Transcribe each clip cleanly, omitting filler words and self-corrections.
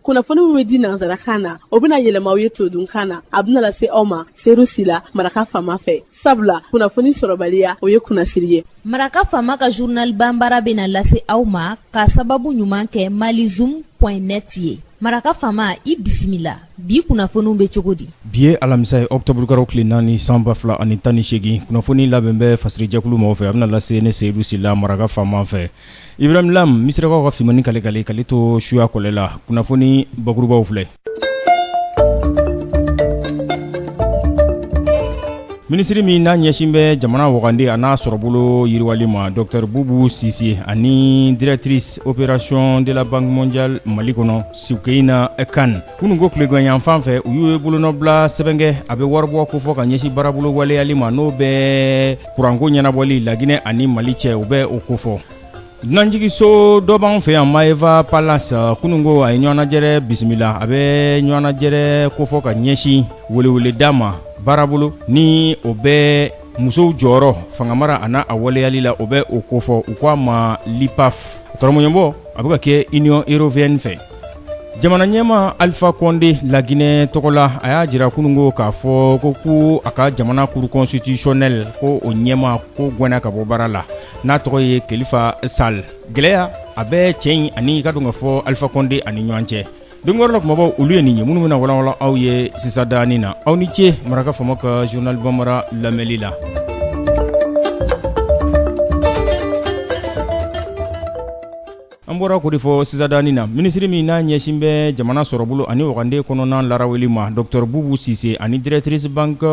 kunnafoni min bɛ di nanzarakan na o bɛna yɛlɛma aw ye todunkan na a bɛna lase aw ma seeru sila Maraka Fama fɛ sabula kunnafoni sɔrɔbaliya o ye kunnasiri ye. Maraka Fama ka journal Bambara bɛna lase aw ma ka sababu ɲuman kɛ malizoom.net ye. Maraka Fama i bisimila bi kunnafoniw bɛ cogo di? Bi ye alamisa ye octobre karo tile 4 san 2018 kunnafoni labɛn bɛ fasirijakulu mɔgɔw fɛ a bɛna lase ne seeru sila Maraka Fama fɛ. Ibrahim Lam misirakaw ka fimani kale to suya kɔlɛ la kunnafoni bakurubaw filɛ. Ministri min n'a ɲɛsin bɛ jamana wagande a n'a sɔrɔbolo yiriwali ma Dr Bubu Sisi ani directrice opération de la Banque mondiale Mali kɔnɔ Sukeyina Kan kunun ko tileganyan fan fɛ u y'u bolonɔbila sɛbɛnkɛ a bɛ waribɔ ko fɔ ka ɲɛsin baarabolo waleyali ma n'o bɛ kuranko ɲɛnabɔli Laginɛ ani Mali cɛ u bɛ o ko fɔ. Dunanjigiso dɔ b'an fɛ yan Maeva Palace kunungo a ye ɲɔgɔnnajɛrɛ bisimila a bɛ ɲɔgɔnnajɛrɛ ko fɔ ka ɲɛsin welewele d'a ma baarabolo ni o bɛ musow jɔyɔrɔ fangamara a n'a a waleyali la o bɛ o ko fɔ u k'a ma LIPAF tɔrɔmɔɲɔbɔ a bɛ ka kɛ Union Européenne fɛ. Jamana ɲɛma Alpha Condé Laginɛ tɔgɔ la a y'a jira kunungo k'a fɔ ko a ka jamana cour constitutionnel ko o ɲɛma ko gɛnna ka bɔ baara la n'a tɔgɔ ye Kalifa Sall gɛlɛya a bɛ cɛ in ani ka dɔn ka fɔ Alpha Condé ani ɲɔgɔn cɛ. Dongor la kumabaw olu ye nin ye minnu bɛna walawala aw ye sisa daani na aw ni ce Maraka Fama ka journal Bambara lamɛnli la. An bɔra ko de fɔ sisa daani na ministri min n'a ɲɛsin bɛ jamana sɔrɔbolo ani wagande kɔnɔna laraweli ma Dr Bubu Sise ani directrice banque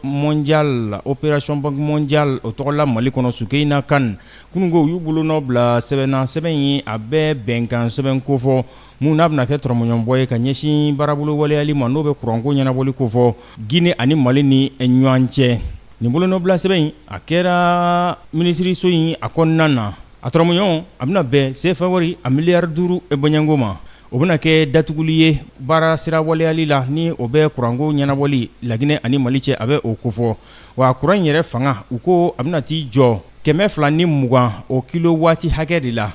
mondiale opération banque mondiale o tɔgɔ la Mali kɔnɔ Sukeyina Kan kunungo u y'u bolonɔ bila sɛbɛn ye a bɛ bɛnkan sɛbɛn ko fɔ mun n'a bɛna kɛ tɔrɔmɔɲɔbɔ ye ka ɲɛsin baarabolo waleyali ma n'o bɛ kuranko ɲɛnabɔli ko fɔ Guinée ani Mali ni ɲɔgɔn cɛ. Nin bolonɔbila sɛbɛn a kɛra ministriso in a kɔnɔna na a tɔrɔmɔɲɔgɔn a bɛna bɛn CFA wari a miliyari 5 bɔɲango ma o bɛna kɛ datuguli ye baara sira waleyali la ni o bɛ kuranko ɲɛnabɔli Laginɛ ani Mali cɛ a bɛ o ko fɔ wa kuran yɛrɛ fanga u ko a bɛna t'i jɔ 220 o kilo waati hakɛ de la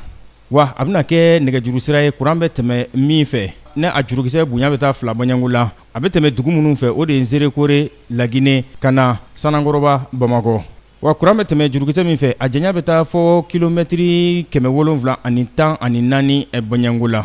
wa a bɛna kɛ nɛgɛjuru sira ye kuran bɛ tɛmɛ min fɛ ne a jurukisɛ bonya bɛ taa 2 bɔɲango la a bɛ tɛmɛ dugu minnu fɛ o de ye Nzerekore Laginɛ kana Sanangɔrɔba Bamakɔ wa kuran bɛ tɛmɛ jurukisɛ min fɛ a janya bɛ taa fɔ kilomɛtiri 714 bɔɲango la.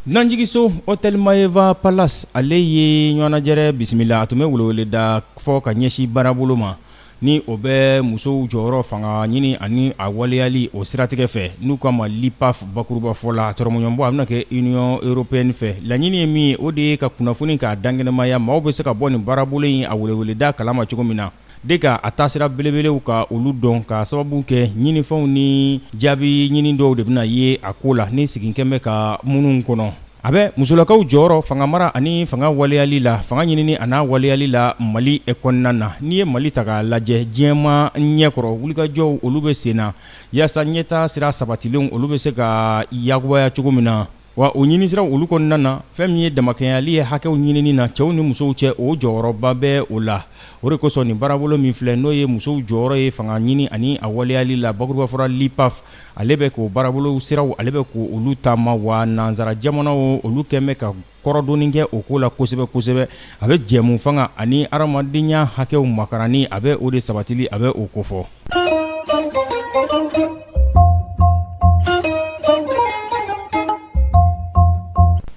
Nanjigiso Hotel Maeva Palace ale ye ɲɔgɔnnajɛrɛ bisimila a tun bɛ welewele da fɔ ka ɲɛsin baarabolo ma ni o bɛ musow jɔyɔrɔ fanga ɲini ani a waleyali o siratigɛ fɛ n'u k'a ma LIPAF bakuruba fɔ la tɔrɔmɔɲɔbɔ a bɛna kɛ Union Européenne fɛ laɲini ye min ye o de ye ka kunnafoni k'a dankɛnɛmaya maaw bɛ se ka bɔ nin baarabolo in a welewele da kalama cogo min na de ka a taasira belebelew ka olu dɔn ka sababu kɛ ɲinifɛnw ni jaabi ɲini dɔw de bɛna ye a ko la ni siginkɛn bɛ ka minnu kɔnɔ. A bɛ musolakaw jɔyɔrɔ fangamara ani fanga waleyali la fanga ɲinini a n'a waleyali la Mali kɔnɔna na n'i ye Mali ta k'a lajɛ diɲɛma ɲɛkɔrɔ wulikajɔw olu bɛ sen na yaasa ɲɛtaa sira sabatilenw olu bɛ se ka yakubaya cogo min na wa o ɲini siraw olu kɔnɔna na fɛn min ye damakɛnyali ye hakɛw ɲinini na cɛw ni musow cɛ o jɔyɔrɔba bɛ o la o de kosɔn nin baarabolo min filɛ n'o ye musow jɔyɔrɔ ye fanga ɲini ani a waleyali la bakuruba fɔra LIPAF ale bɛ k'o baarabolo siraw ale bɛ k'o olu taama wa nanzara jamanaw olu kɛn bɛ ka kɔrɔdɔnni kɛ o ko la kosɛbɛ a bɛ jɛmu fanga ani adamadenya hakɛw makarani a bɛ o de sabatili a bɛ o ko fɔ.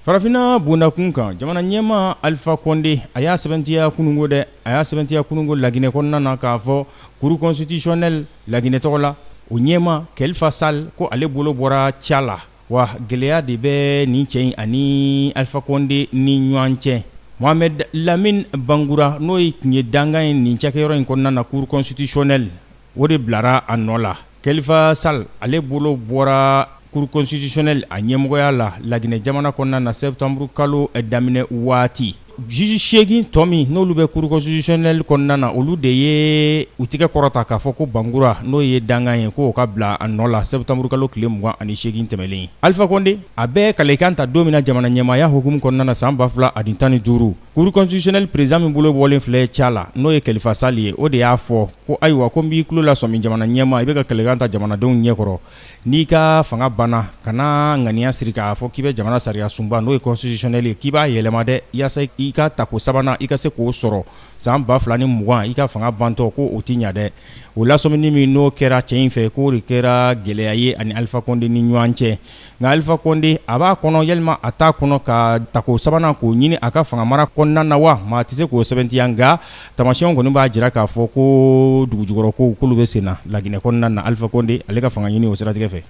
Farafina bondakun kan jamana ɲɛma Alpha Condé a y'a sɛbɛntiya kunungo dɛ a y'a sɛbɛntiya kunungo Laginɛ kɔnɔna na k'a fɔ cour constitutionnel Laginɛ tɔgɔ la o ɲɛma Kalifa Sall ko ale bolo bɔra ca la wa gɛlɛya de bɛ nin cɛ in ani Alpha Condé ni ɲɔgɔn cɛ. Mohamed Lamine Bangura n'o ye tun ye dangan ye nin cakɛyɔrɔ in kɔnɔna na cour constitutionnel o de bilara a nɔ la. Kalifa Sall ale bolo bɔra cour constitutionnel a ɲɛmɔgɔya la Laginɛ jamana kɔnɔna na septembre kalo daminɛ waati juge seegin tɔ min n'olu bɛ cour constitutionnelle kɔnɔna na olu de ye u tigɛ kɔrɔta k'a fɔ ko Bangura n'o ye dangan ye ko o ka bila a nɔ la septembre kalo tile 28 tɛmɛlen. Alpha Condé a bɛ kalekan ta don min na jamana ɲɛmaaya hukumu kɔnɔna na san 2015 cour constitutionnelle président min bolo bɔlen filɛ cɛ la n'o ye Kalifa Sall ye o de y'a fɔ ko ayiwa ko n b'i tulo la sɔmi jamana ɲɛma i bɛ ka kalekan ta jamanadenw ɲɛkɔrɔ n'i ka fanga banna kana ŋaniya siri k'a fɔ k'i bɛ jamana sariya sunba n'o ye constitutionnel ye k'i b'a yɛlɛma dɛ yaasa i ka tako sabanan i ka se k'o sɔrɔ san 2020 i ka fanga bantɔ ko o ti ɲa dɛ o lasɔmini min n'o kɛra cɛ in fɛ k'o de kɛra gɛlɛya ye ani Alpha Condé ni ɲɔgɔn cɛ nka Alpha Condé a b'a kɔnɔ yalima a t'a kɔnɔ ka tako sabanan k'o ɲini a ka fanga mara kɔnɔna na wa maa tɛ se k'o sɛbɛntiya nka tamasiyɛnw kɔni b'a jira k'a fɔ ko dugujukɔrɔ kow k'olu bɛ sen na Laginɛ kɔnɔna na Alpha Condé ale ka fanga ɲini o siratigɛ fɛ.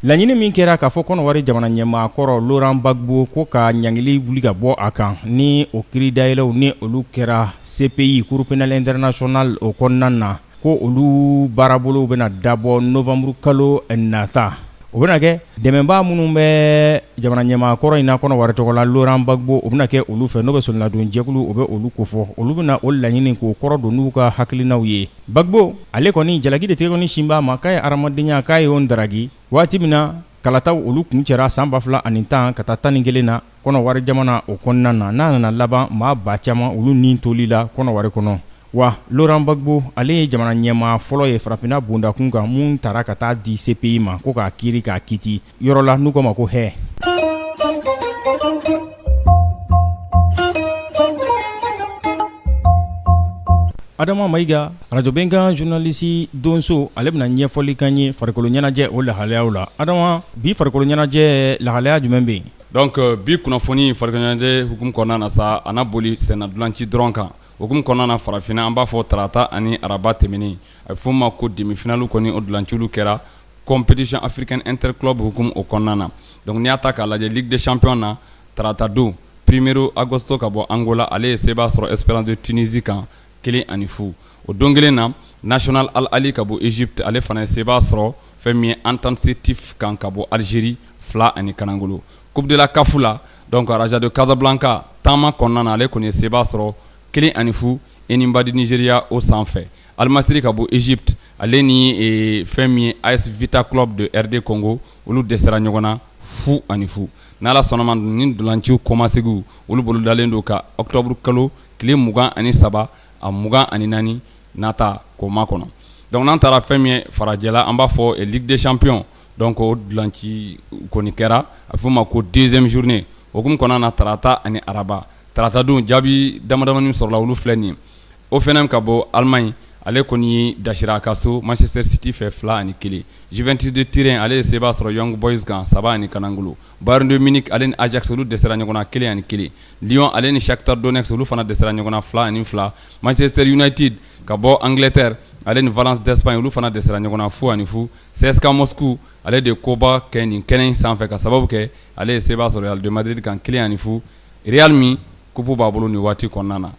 Laɲini min kɛra k'a fɔ kɔnɔwari jamana ɲɛmaa kɔrɔ Laurent Gbagbo ko ka ɲangili wuli ka bɔ a kan ni o kiiri dayɛlɛw ni olu kɛra CPI Cour pénale internationale o kɔnɔna na ko olu baarabolow bɛna dabɔ novembre kalo nata o bɛna kɛ dɛmɛbaa minnu bɛ jamana ɲɛmaa kɔrɔ in na kɔnɔwari tɔgɔ la Laurent Gbagbo o bɛna kɛ olu fɛ n'o bɛ sɔrɔladon jɛkulu o bɛ olu kofɔ olu bɛna o laɲini k'o kɔrɔ don n'u ka hakilinaw ye. Gbagbo ale kɔni jalaki de tɛgɛ kɔni sinba ma k'a ye adamadenya k'a ye o daragi waati min na kalataw olu kun cɛra san 2010 ka taa 11 na kɔnɔwari jamana o kɔnɔna na n'a nana laban maa ba caman olu ni toli la kɔnɔwari kɔnɔ wa Laurent Gbagbo ale ye jamana ɲɛmaa fɔlɔ ye farafinna bondakun kan mun taara ka taa di CPI ma ko k'a kiiri k'a kiti yɔrɔ la n'u ko ma ko hɛ. Adama Mayiga radio benkan journaliste donso ale bɛna ɲɛfɔli kan ye farikolo ɲɛnajɛ o lahalayaw la. Adama bi farikolo ɲɛnajɛ lahalaya jumɛn bɛ yen? Donc bi kunnafoni farikolo ɲɛnajɛ hukumu kɔnɔna na sa a na boli sɛnɛ dulanci dɔrɔn kan hukumu kɔnɔna na farafinna an b'a fɔ tarata ani araba tɛmɛnen a bɛ fɔ ma ko demi-finale kɔni o dulancilu kɛra compétition africaine interclub hukumu o kɔnɔna na. Donc n'i y'a ta k'a lajɛ Ligue des champions na tarata don 1er agosto ka bɔ Angola ale ye seba sɔrɔ Espérance de Tunisie kan 1-0 o don kelen na National Al Ali ka bɔ Egypte ale fana ye seba sɔrɔ fɛn min ye Entente Sétif kan ka bɔ Algérie 2-0 Coupe de la CAF la donc Raja de Casablanca taama kɔnɔna na ale kɔni ye seba sɔrɔ 1-0 Enyimba di Nigeria o sanfɛ Al Masry ka bɔ Egypte ale ni fɛn min ye AS Vita Club de RD Congo olu dɛsɛra ɲɔgɔn na 0-0 n'Ala sɔnna ma ni dolanciw kɔmasegiw olu bolo dalen don ka octobre kalo tile 23 a 24 nata k'o makɔnɔ donc n'an taara fɛn min ye farajɛla an b'a fɔ Ligue des champions donc o dolanci kɔni kɛra a bɛ fɔ ma ko deuxième journée hukumu kɔnɔna na tarata ani araba tarata don jaabi damadamanin sɔrɔla olu filɛ nin ye o fɛnɛ ka bɔ Allemagne ale kɔni ye dasira a ka so Manchester City fɛ 2-1 Juventus de Turin ale ye seba sɔrɔ Young Boys kan 3-0 Bayern de Munich ale ni Ajax olu dɛsɛra ɲɔgɔn na 1-1 Lyon ale ni Shakhtar Donetsk olu fana dɛsɛra ɲɔgɔn na 2-2 Manchester United ka bɔ Angleterre ale ni Valence d'Espagne olu fana dɛsɛra ɲɔgɔn na 0-0 CSKA Moscou ale de koba kɛ nin kɛnɛ in sanfɛ ka sababu kɛ ale ye seba sɔrɔ Real de Madrid kan 1-0 Real min kupu b'a bolo ni waati kɔnɔna na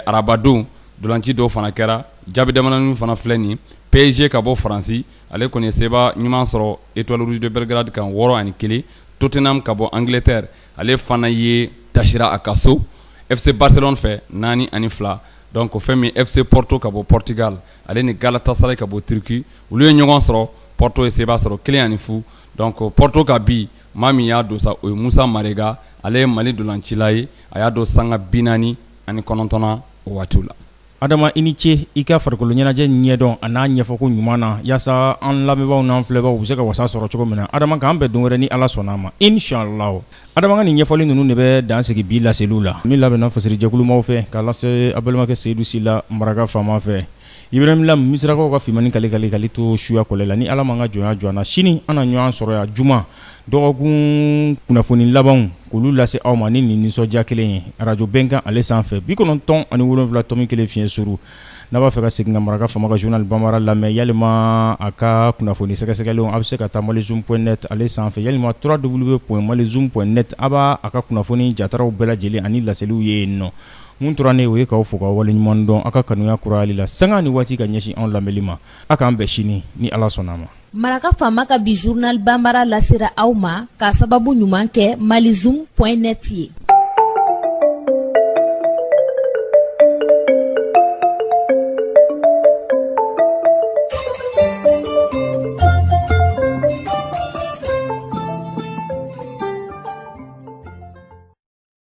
arabadon dolanci dɔw fana kɛra jaabi damadamanin fana filɛ nin PSG ka bɔ Faransi ale kɔni ye seba ɲuman sɔrɔ Étoile Rouge de Belgrade kan 6-1 Tottenham ka bɔ Angleterre ale fana ye dasira a ka so FC Barcelone fɛ 4-2 donc o fɛn min FC Porto ka bɔ Portugal ale ni Galatasaray ka bɔ Turquie olu ye ɲɔgɔn sɔrɔ Porto ye seba sɔrɔ 1-0 donc Porto ka bi maa min y'a don sa o ye Musa Marega ale ye Mali dolancila ye a y'a don sanga 49 o waatiw la. Adama i ni ce i ka farikolo ɲɛnajɛ ɲɛdɔn a n'a ɲɛfɔko ɲuman na yaasa an lamɛnbaaw n'an filɛbaaw u bɛ se ka wasa sɔrɔ cogo min na Adama k'an bɛn don wɛrɛ ni Ala sɔnna ma inshallah. Adama ka nin ɲɛfɔli ninnu de bɛ dan sigi bi laseliw la min labɛnna fasiri jɛkulumaw fɛ k'a lase a balimakɛ Seyidu Sila Maraka Fama fɛ Ibrahim Lam misirakaw ka fimani kale to suya kɔlɛ la ni Ala m'an ka jɔnya jɔ an na sini an na ɲɔgɔn sɔrɔ yan juma dɔgɔkun kunnafoni labanw k'olu lase aw ma ni nin nisɔndiya kelen ye radio bɛnkan ale sanfɛ 97.7 tɔmi kelen fiɲɛ suru n'a b'a fɛ ka segin ka Maraka Fama ka journal Bambara lamɛn yalima a ka kunnafoni sɛgɛsɛgɛlenw a bɛ se ka taa malizoom.net ale sanfɛ yalima www.malizoom.net a b'a a ka kunnafoni jataraw bɛɛ lajɛlen ani laseliw ye yen nɔ mun tora ne o ye k'aw fo ka waleɲuman dɔn a ka kanuya kurayali la sanga ni waati ka ɲɛsin anw lamɛnli ma a k'an bɛn sini ni Ala sɔnna a ma. Maraka Fama ka bi journal Bambara lasera aw ma ka sababu ɲuman kɛ malizum.net ye.